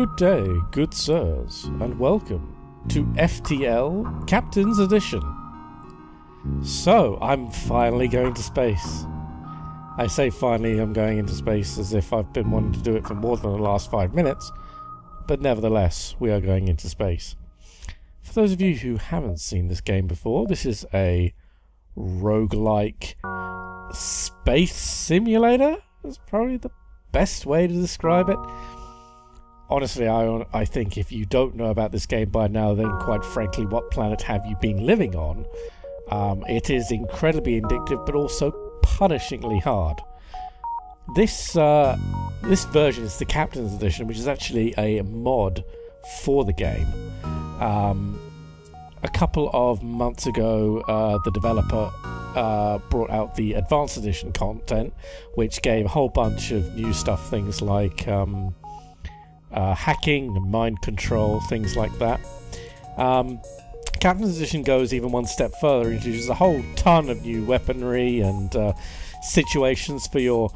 Good day, good sirs, and welcome to FTL Captain's Edition. So, I'm finally going to space. I say finally I'm going into space as if I've been wanting to do it for more than the last 5 minutes, but nevertheless, we are going into space. For those of you who haven't seen this game before, this is a roguelike space simulator. That's probably the best way to describe it. Honestly, I think if you don't know about this game by now, then quite frankly, what planet have you been living on? It is incredibly addictive, but also punishingly hard. This version is the Captain's Edition, which is actually a mod for the game. A couple of months ago, the developer brought out the Advanced Edition content, which gave a whole bunch of new stuff, things like hacking, mind control, things like that. Captain's Edition goes even one step further, introduces a whole ton of new weaponry and situations for your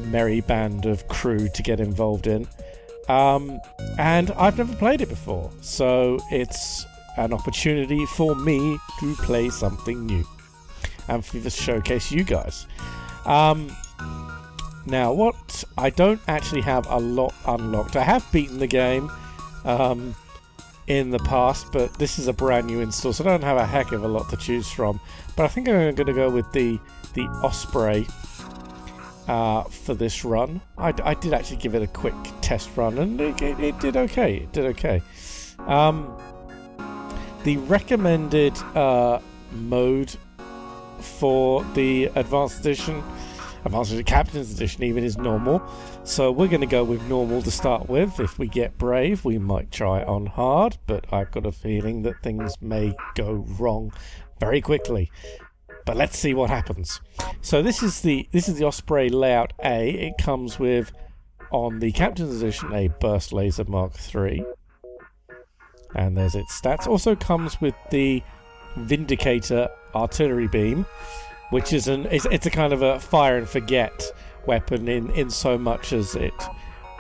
merry band of crew to get involved in. And I've never played it before, so it's an opportunity for me to play something new and for to showcase you guys. Now, what I don't actually have a lot unlocked. I have beaten the game in the past, but this is a brand new install, so I don't have a heck of a lot to choose from. But I think I'm going to go with the Osprey for this run. I did actually give it a quick test run, and it did okay. It did okay. The recommended mode for the Advanced Captain's Edition even is normal, so we're going to go with normal to start with. If we get brave, we might try on hard, but I've got a feeling that things may go wrong very quickly. But let's see what happens. So this is the Osprey layout A. It comes with, on the Captain's Edition, a burst laser Mark III, and there's its stats. Also comes with the Vindicator artillery beam, which is it's a kind of a fire and forget weapon in so much as it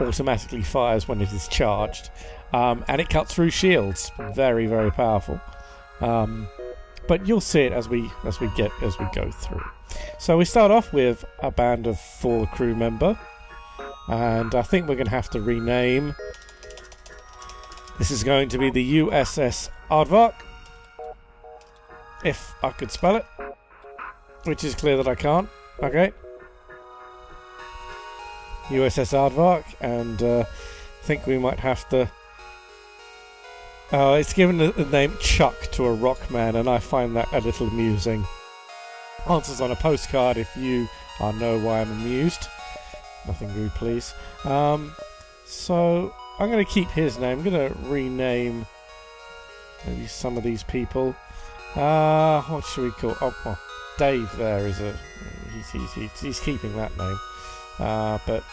automatically fires when it is charged, and it cuts through shields. Very, very powerful. But you'll see it as we go through. So we start off with a band of 4 crew member, and I think we're going to have to rename. This is going to be the USS Aardvark, if I could spell it. Which is clear that I can't. Okay. USS Aardvark, and I think we might have to... it's given the name Chuck to a rock man, and I find that a little amusing. Answers on a postcard if you know why I'm amused. Nothing rude, please. So, I'm going to keep his name. I'm going to rename maybe some of these people. What should we call... Oh, Dave there is he's keeping that name, but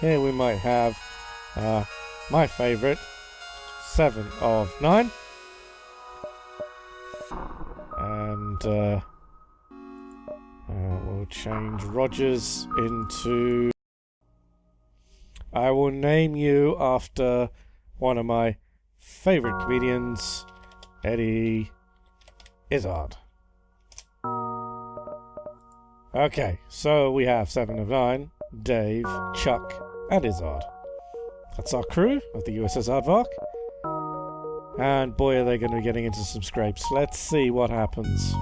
here we might have my favourite 7 of 9, and we'll change Rogers into. I will name you after one of my favourite comedians, Eddie Izzard. Okay, so we have 7 of 9, Dave, Chuck, and Izzard. That's our crew of the USS Aardvark. And boy, are they going to be getting into some scrapes. Let's see what happens.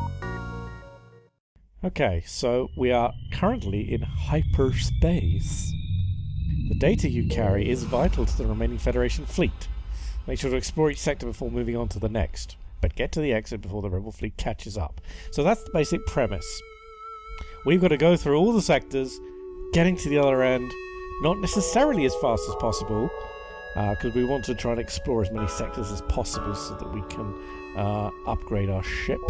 Okay, so we are currently in hyperspace. The data you carry is vital to the remaining Federation fleet. Make sure to explore each sector before moving on to the next, but get to the exit before the Rebel fleet catches up. So that's the basic premise. We've got to go through all the sectors, getting to the other end, not necessarily as fast as possible, because we want to try and explore as many sectors as possible so that we can upgrade our ship.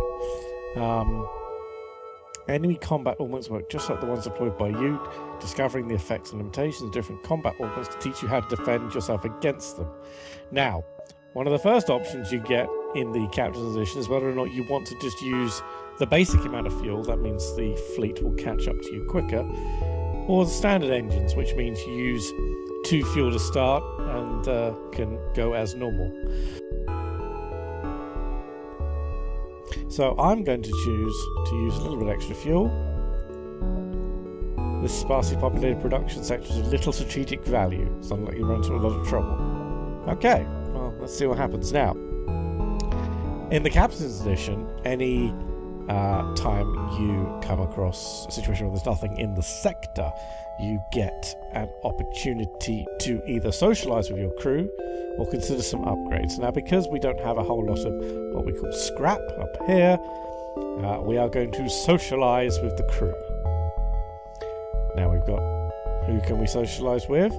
Enemy combat augments work just like the ones deployed by you, discovering the effects and limitations of different combat augments to teach you how to defend yourself against them. Now, one of the first options you get in the Captain's Edition is whether or not you want to just use the basic amount of fuel. That means the fleet will catch up to you quicker. or the standard engines, which means you use 2 fuel to start and can go as normal. So I'm going to choose to use a little bit extra fuel. This sparsely populated production sector is of little strategic value, so I'm likely to run into a lot of trouble. Okay, well, let's see what happens now. In the Captain's Edition, any time you come across a situation where there's nothing in the sector, you get an opportunity to either socialise with your crew or consider some upgrades. Now, because we don't have a whole lot of what we call scrap up here, we are going to socialise with the crew. Now we've got, who can we socialise with?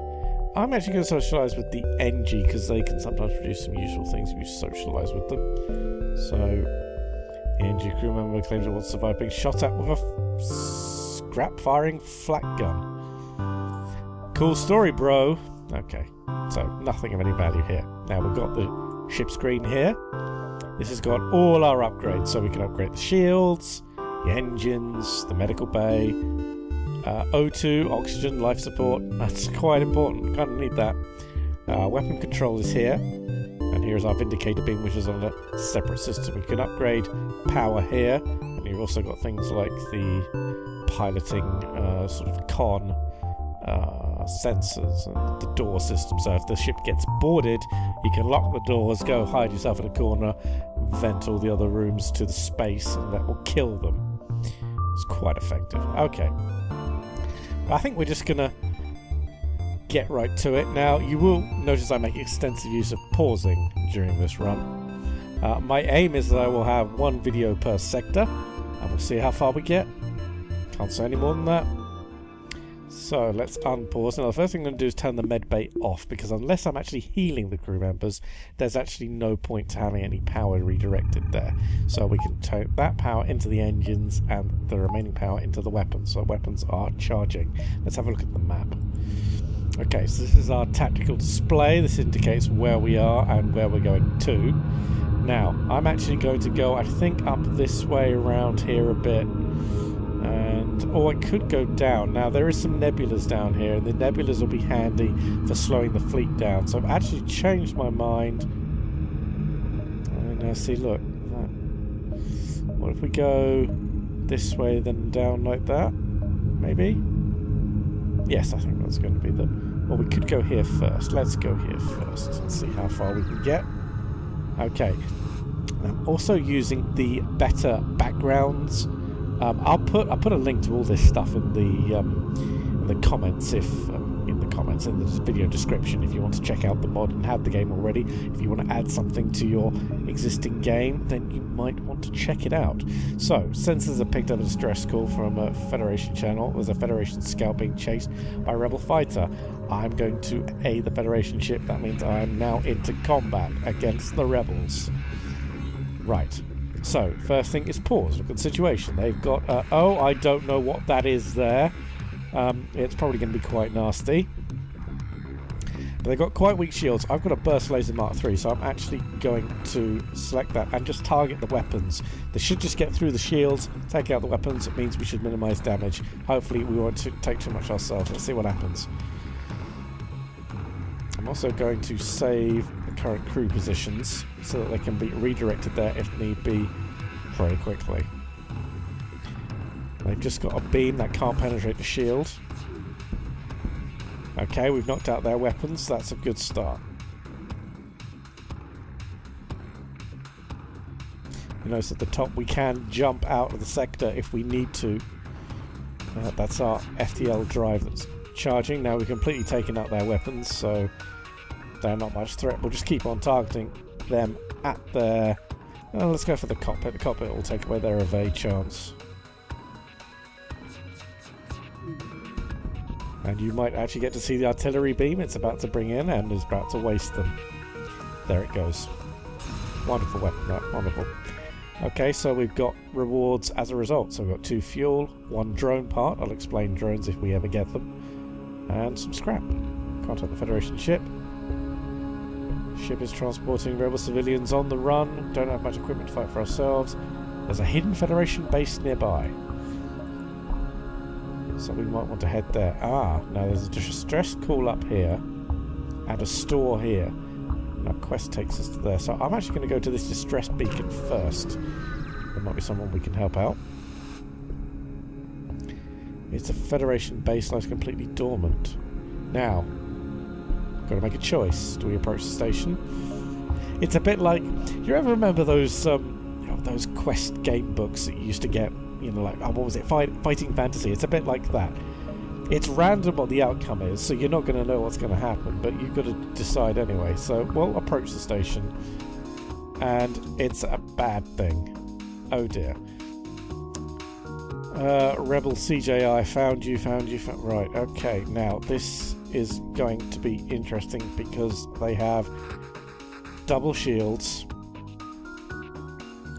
I'm actually going to socialise with the NG because they can sometimes produce some useful things if you socialise with them. So, the NG crew member claims it wants to survive being shot at with a scrap-firing flak gun. Cool story, bro. Okay, so nothing of any value here. Now we've got the ship screen here. This has got all our upgrades, so we can upgrade the shields, the engines, the medical bay, O2, oxygen, life support. That's quite important. Kind of need that. Weapon control is here. And here's our Vindicator beam, which is on a separate system. We can upgrade power here. And you've also got things like the piloting sort of con sensors and the door system. So if the ship gets boarded, you can lock the doors, go hide yourself in a corner, vent all the other rooms to the space, and that will kill them. It's quite effective. Okay. I think we're just going to get right to it. Now, you will notice I make extensive use of pausing during this run. My aim is that I will have 1 video per sector, and we'll see how far we get. Can't say any more than that. So, let's unpause. Now, the first thing I'm going to do is turn the med bay off, because unless I'm actually healing the crew members, there's actually no point to having any power redirected there. So we can take that power into the engines and the remaining power into the weapons. So weapons are charging. Let's have a look at the map. Okay, so this is our tactical display. This indicates where we are and where we're going to. Now, I'm actually going to go, I think, up this way around here a bit. Or I could go down. Now, there is some nebulas down here, and the nebulas will be handy for slowing the fleet down. So I've actually changed my mind. And now see, look. What if we go this way, then down like that? Maybe? Yes, I think that's going to be the... Well, we could go here first. Let's go here first and see how far we can get. Okay. I'm also using the better backgrounds. I'll put a link to all this stuff in the comments in the video description if you want to check out the mod and have the game already. If you want to add something to your existing game, then you might want to check it out. So, sensors have picked up a distress call from a Federation channel. There's a Federation scout being chased by a Rebel fighter. I'm going to aid the Federation ship. That means I'm now into combat against the Rebels. Right. So, first thing is pause. Look at the situation. They've got, oh, I don't know what that is there. It's probably going to be quite nasty. But they've got quite weak shields. I've got a Burst Laser Mark III, so I'm actually going to select that and just target the weapons. They should just get through the shields, take out the weapons. It means we should minimise damage. Hopefully we won't take too much ourselves. Let's see what happens. I'm also going to save the current crew positions so that they can be redirected there if need be very quickly. They've just got a beam that can't penetrate the shield. Okay, we've knocked out their weapons. That's a good start. You notice at the top we can jump out of the sector if we need to. That's our FTL drive that's charging. Now we've completely taken out their weapons, so they're not much threat. We'll just keep on targeting them at their... let's go for the cockpit. The cockpit will take away their evade chance. And you might actually get to see the artillery beam it's about to bring in and is about to waste them. There it goes. Wonderful weapon, that. Wonderful. Okay, so we've got rewards as a result. So we've got 2 fuel, 1 drone part. I'll explain drones if we ever get them. And some scrap. Contact the Federation ship. Ship is transporting rebel civilians on the run. Don't have much equipment to fight for ourselves. There's a hidden Federation base nearby. So we might want to head there. Ah, now there's a distress call up here and a store here. And our quest takes us to there. So I'm actually going to go to this distress beacon first. There might be someone we can help out. It's a Federation base lies completely dormant. Now, got to make a choice. Do we approach the station? It's a bit like, you ever remember those those quest game books that you used to get? You know, like, oh, what was it? Fighting Fantasy. It's a bit like that. It's random what the outcome is, so you're not going to know what's going to happen, but you've got to decide anyway. So we'll approach the station, and it's a bad thing. Oh dear. Rebel CJI, found you. Right, okay. Now, this is going to be interesting because they have double shields,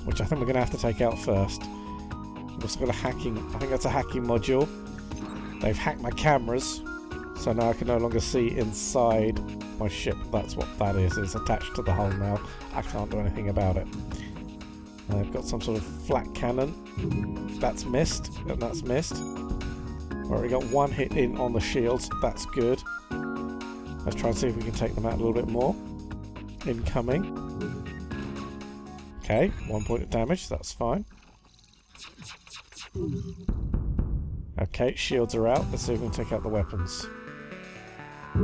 which I think we're going to have to take out first. We've also got a hacking, I think that's a hacking module. They've hacked my cameras, so now I can no longer see inside my ship. That's what that is. It's attached to the hull now. I can't do anything about it. I've got some sort of flat cannon. That's missed, and that's missed. Alright, we got one hit in on the shields. That's good. Let's try and see if we can take them out a little bit more. Incoming. Okay, 1 point of damage. That's fine. Okay, shields are out. Let's see if we can take out the weapons. A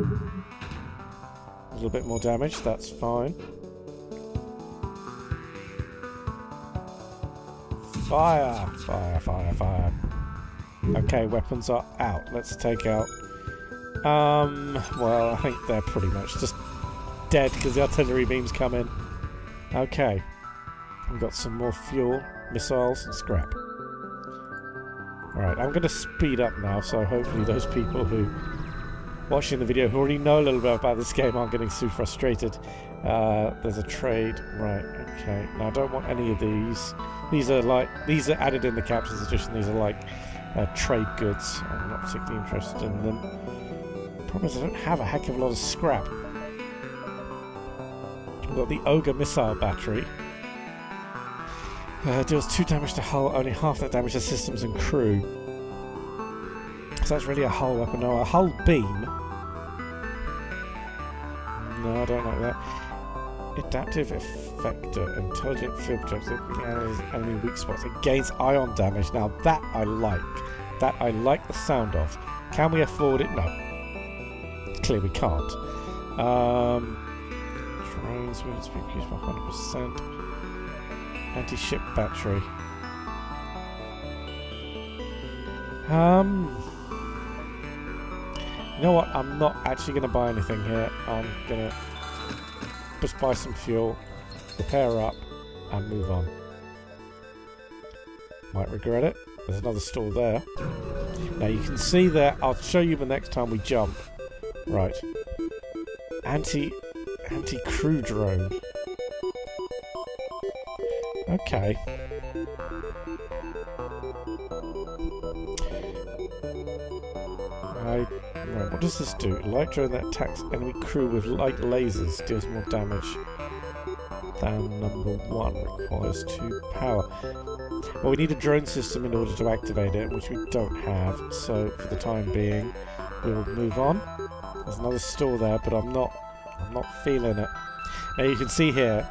little bit more damage. That's fine. Fire! Fire. Okay, weapons are out. Let's take out... well, I think they're pretty much just dead because the artillery beams come in. Okay. We've got some more fuel, missiles, and scrap. Alright, I'm going to speed up now, so hopefully those people who watching the video who already know a little bit about this game aren't getting too frustrated. There's a trade. Right, okay. Now, I don't want any of these. These are added in the Captain's Edition. These are like trade goods. I'm not particularly interested in them. The problem is I don't have a heck of a lot of scrap. We've got the Ogre missile battery. Deals 2 damage to hull, only half that damage to systems and crew. So that's really a hull weapon. No, a hull beam. No, I don't like that. Adaptive effector, intelligent field projectile, enemy weak spots against ion damage. Now that I like. That I like the sound of. Can we afford it? No. Clearly we can't. Drones will be increased by 100%. Anti-ship battery. You know what? I'm not actually going to buy anything here. I'm going to just buy some fuel, repair up, and move on. Might regret it. There's another store there. Now you can see there. I'll show you the next time we jump. Right. Anti-crew drone. Okay. Right, what does this do? Light drone that attacks enemy crew with light lasers deals more damage than number 1. Requires 2 power. Well, we need a drone system in order to activate it, which we don't have. So for the time being, we'll move on. There's another store there, but I'm not feeling it. Now you can see here.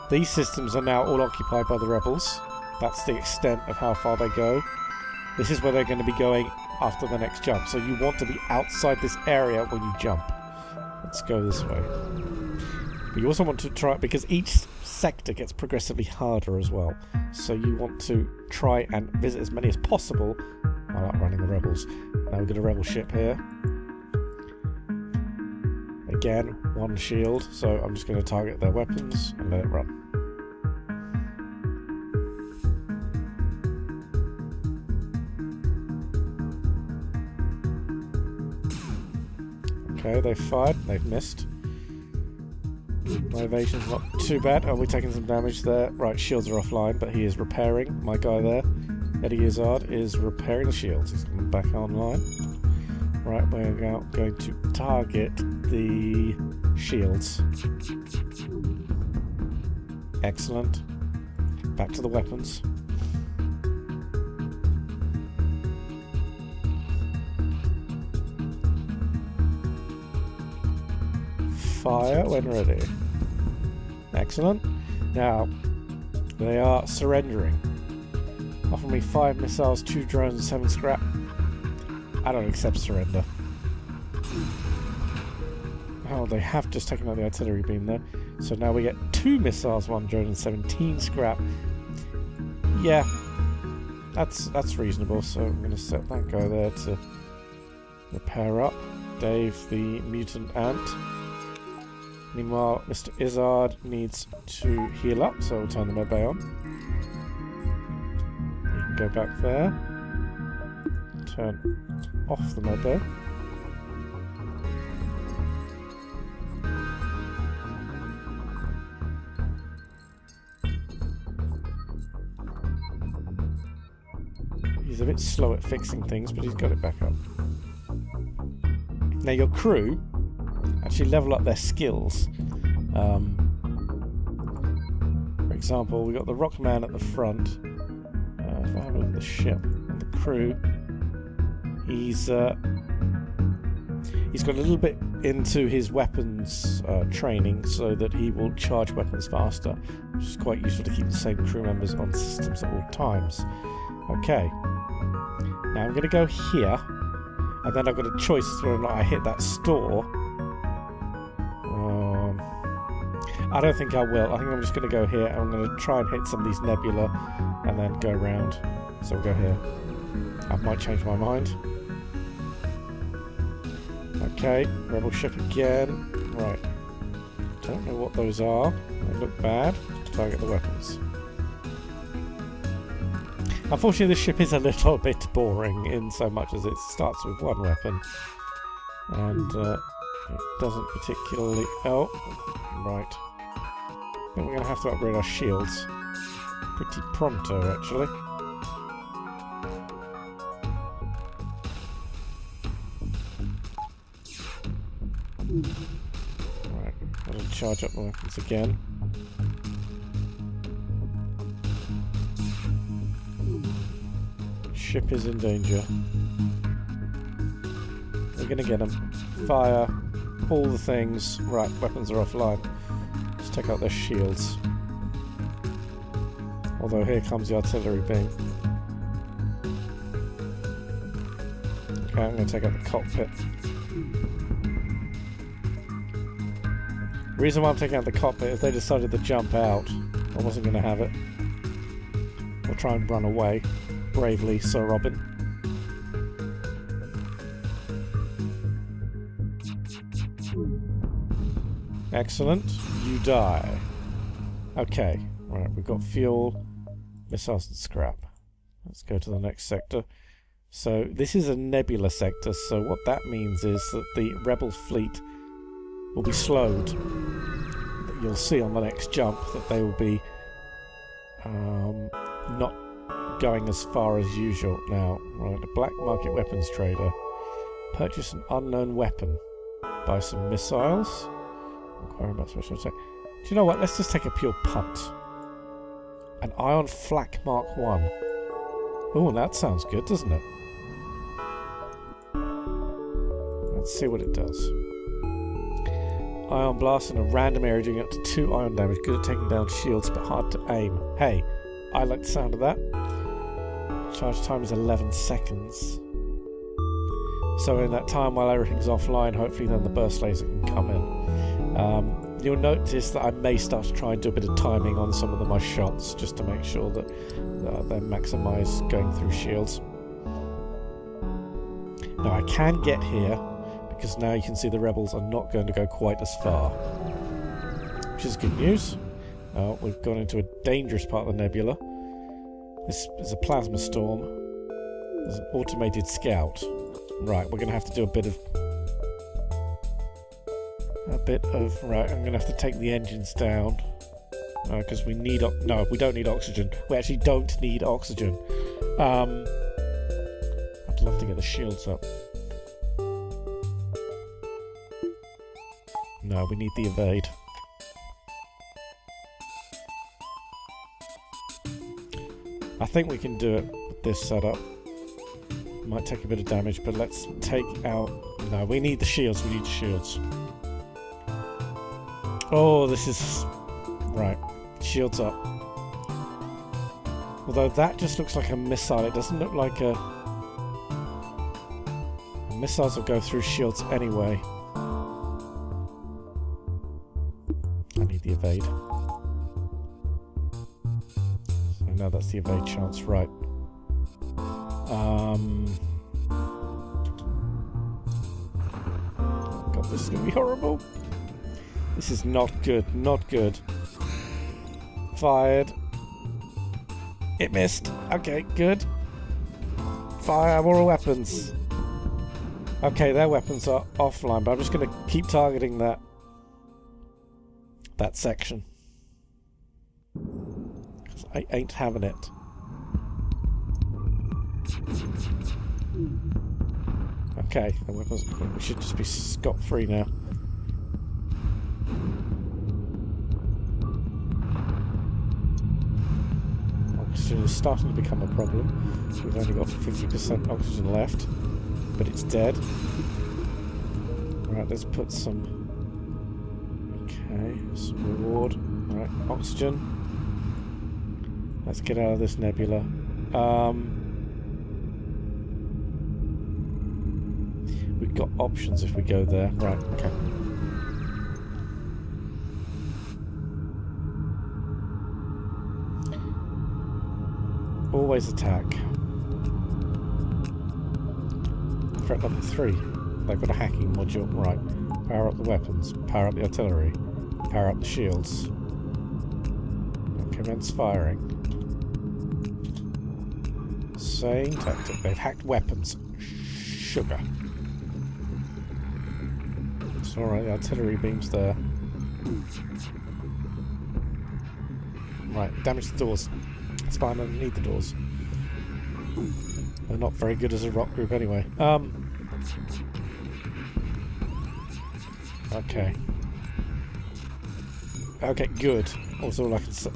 These systems are now all occupied by the rebels. That's the extent of how far they go. This is where they're going to be going after the next jump. So you want to be outside this area when you jump. Let's go this way. But you also want to try, because each sector gets progressively harder as well. So you want to try and visit as many as possible while outrunning the rebels. Now we've got a rebel ship here. Again, 1 shield, so I'm just going to target their weapons and let it run. Okay, they've fired, they've missed. My evasion's not too bad. Oh, we're taking some damage there. Right, shields are offline, but he is repairing. My guy there, Eddie Izzard, is repairing the shields. He's coming back online. Right, we're going to target the shields. Excellent. Back to the weapons. Fire when ready. Excellent. Now, they are surrendering. Offer me 5 missiles, 2 drones, and 7 scrap. I don't accept surrender. Oh, they have just taken out the artillery beam there. So now we get 2 missiles, 1 drone, and 17 scrap. Yeah, that's reasonable. So I'm going to set that guy there to repair up. Dave, the mutant ant. Meanwhile, Mr. Izzard needs to heal up, so we'll turn the medbay on. You can go back there. Turn off the medbay. He's a bit slow at fixing things, but he's got it back up. Now your crew actually level up their skills. For example, we got the Rockman at the front. If I have a look at the ship and the crew, he's got a little bit into his weapons training, so that he will charge weapons faster, which is quite useful to keep the same crew members on systems at all times. Okay. Now I'm going to go here, and then I've got a choice as to whether or not I hit that store. I don't think I will. I think I'm just going to go here, and I'm going to try and hit some of these nebula, and then go around. So we'll go here. I might change my mind. Okay, rebel ship again. Right. Don't know what those are. They look bad. Target the weapons. Unfortunately, this ship is a little bit boring in so much as it starts with 1 weapon. And it doesn't particularly... Oh, right. I think we're going to have to upgrade our shields. Pretty pronto, actually. Right, I'll charge up the weapons again. Ship is in danger. We're gonna get them. Fire. All the things. Right, weapons are offline. Let's take out their shields. Although here comes the artillery beam. Okay, I'm gonna take out the cockpit. The reason why I'm taking out the cockpit is they decided to jump out. I wasn't gonna have it. Or try and run away. Bravely, Sir Robin. Excellent. You die. Okay. Right, we've got fuel, missiles and scrap. Let's go to the next sector. So this is a nebula sector, so what that means is that the rebel fleet will be slowed. You'll see on the next jump that they will be not going as far as usual now. Right, a black market weapons trader. Purchase an unknown weapon. Buy some missiles. Inquire about special attack. Do you know what? Let's just take a pure punt. An ion flak Mark 1. Oh, that sounds good, doesn't it? Let's see what it does. Ion blast in a random area doing up to 2 ion damage. Good at taking down shields, but hard to aim. Hey, I like the sound of that. Charge time is 11 seconds. So in that time while everything's offline, hopefully then the burst laser can come in. You'll notice that I may start to try and do a bit of timing on some of my shots, just to make sure that they're maximised going through shields. Now I can get here, because now you can see the rebels are not going to go quite as far. Which is good news. We've gone into a dangerous part of the nebula. This is a plasma storm. There's an automated scout. Right, we're going to have to do a bit of... Right, I'm going to have to take the engines down. Because we need... No, we don't need oxygen. We actually don't need oxygen. I'd love to get the shields up. No, we need the evade. I think we can do it with this setup. Might take a bit of damage, but let's take out... No, we need the shields. We need the shields. Oh, this is... Right. Shields up. Although that just looks like a missile. It doesn't look like a... Missiles will go through shields anyway. I need the evade. So now that's the evade chance, right. God, this is going to be horrible. This is not good, not good. Fired. It missed. Okay, good. Fire more weapons. Okay, their weapons are offline, but I'm just going to keep targeting that section. Because I ain't having it. Okay, the weapons... We should just be scot-free now. Oxygen is starting to become a problem. We've only got 50% oxygen left. But it's dead. Right, let's put some... Okay, some reward. Right, oxygen. Let's get out of this nebula. We've got options if we go there. Right, okay. Always attack. Threat level 3. They've got a hacking module. Right. Power up the weapons. Power up the artillery. Power up the shields. Commence firing. Same tactic. They've hacked weapons. Sugar. It's alright, the artillery beam's there. Right, damage the doors. It's fine, I don't need the doors. They're not very good as a rock group anyway. Okay. Okay, good. That's all I can say.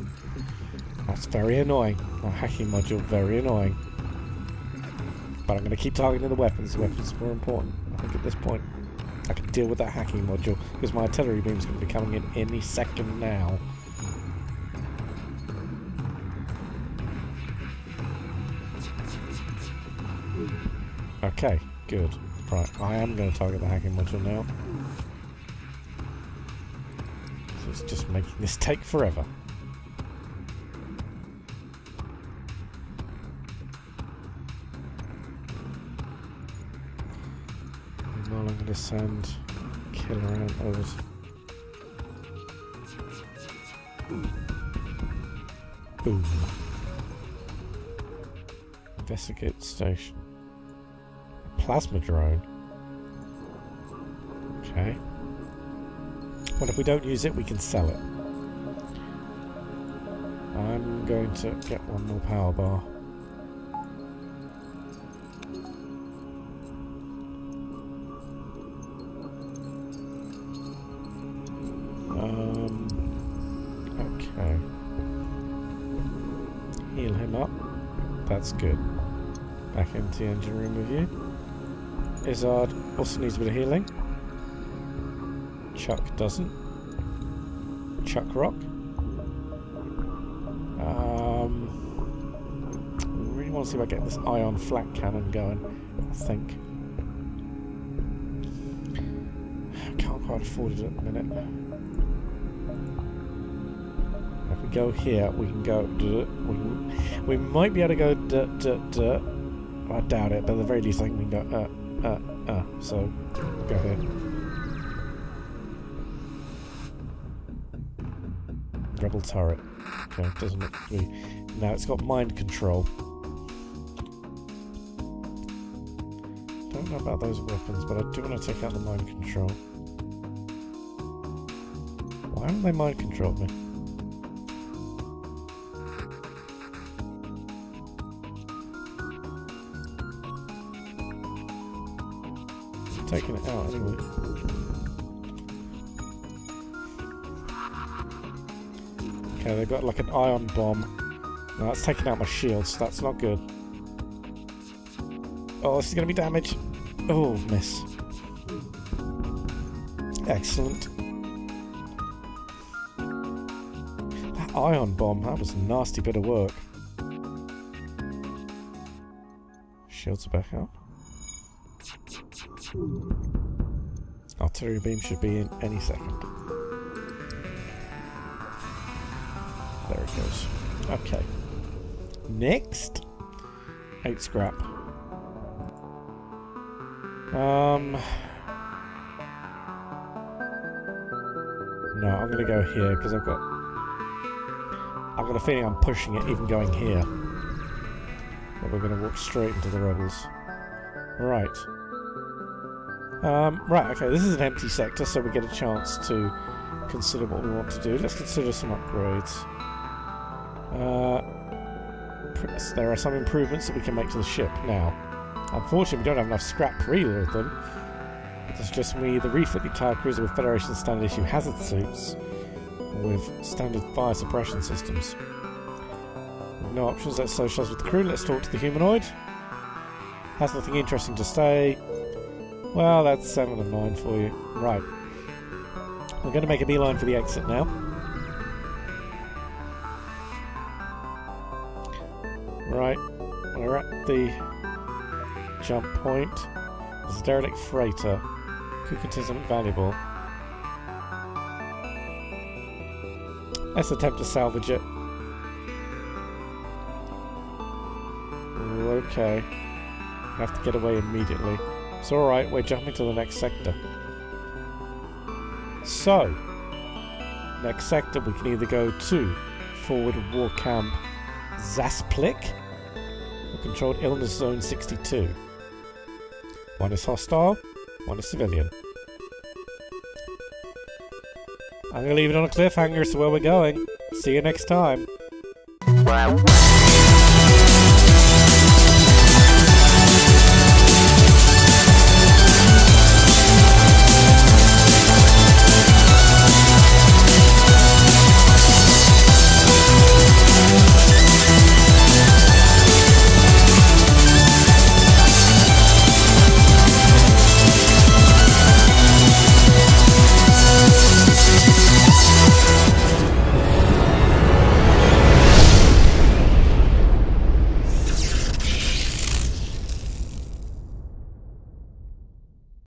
That's very annoying. My hacking module, very annoying. But I'm going to keep targeting the weapons. The weapons are more important. I think at this point I can deal with that hacking module because my artillery beam is going to be coming in any second now. Okay, good. Right, I am going to target the hacking module now. So it's just making this take forever. Well, I'm going to send killer out over. Boom. Investigate station. Plasma drone. Okay. Well, if we don't use it, we can sell it. I'm going to get one more power bar. Okay. Heal him up. That's good. Back into the engine room with you. Izzard also needs a bit of healing. Chuck doesn't. Chuck rock. Really want to see if I get this ion flak cannon going. I think. Can't quite afford it at the minute. If we go here, we can go. We might be able to go. I doubt it, but at the very least, I think we can go. So go here. Rebel turret. Okay, doesn't look to be. Now it's got mind control. Don't know about those weapons, but I do want to take out the mind control. Why haven't they mind controlled me? Taking it out anyway. Okay, they've got like an ion bomb. Now that's taking out my shields, so that's not good. Oh, this is going to be damage. Oh, miss. Excellent. ion bomb. That was a nasty bit of work. Shields are back up. Artillery beam should be in any second. There it goes. Okay. Next. 8 scrap. No, I'm gonna go here because I've got a feeling I'm pushing it even going here. But we're gonna walk straight into the rebels. Right. Right, okay, this is an empty sector, so we get a chance to consider what we want to do. Let's consider some upgrades. There are some improvements that we can make to the ship now. Unfortunately, we don't have enough scrap for either of them. It suggests we the refit the entire cruiser with Federation standard issue hazard suits with standard fire suppression systems. With no options, let's socialise with the crew. Let's talk to the humanoid. Has nothing interesting to say. Well, that's 7 of 9 for you. Right. We're going to make a beeline for the exit now. Right. We're at the jump point. There's a derelict freighter. Could contain something valuable. Let's attempt to salvage it. Okay. We have to get away immediately. It's alright, we're jumping to the next sector. So, next sector we can either go to Forward War Camp Zasplik or Controlled Illness Zone 62. One is hostile, one is civilian. I'm going to leave it on a cliffhanger as to where we're going. See you next time.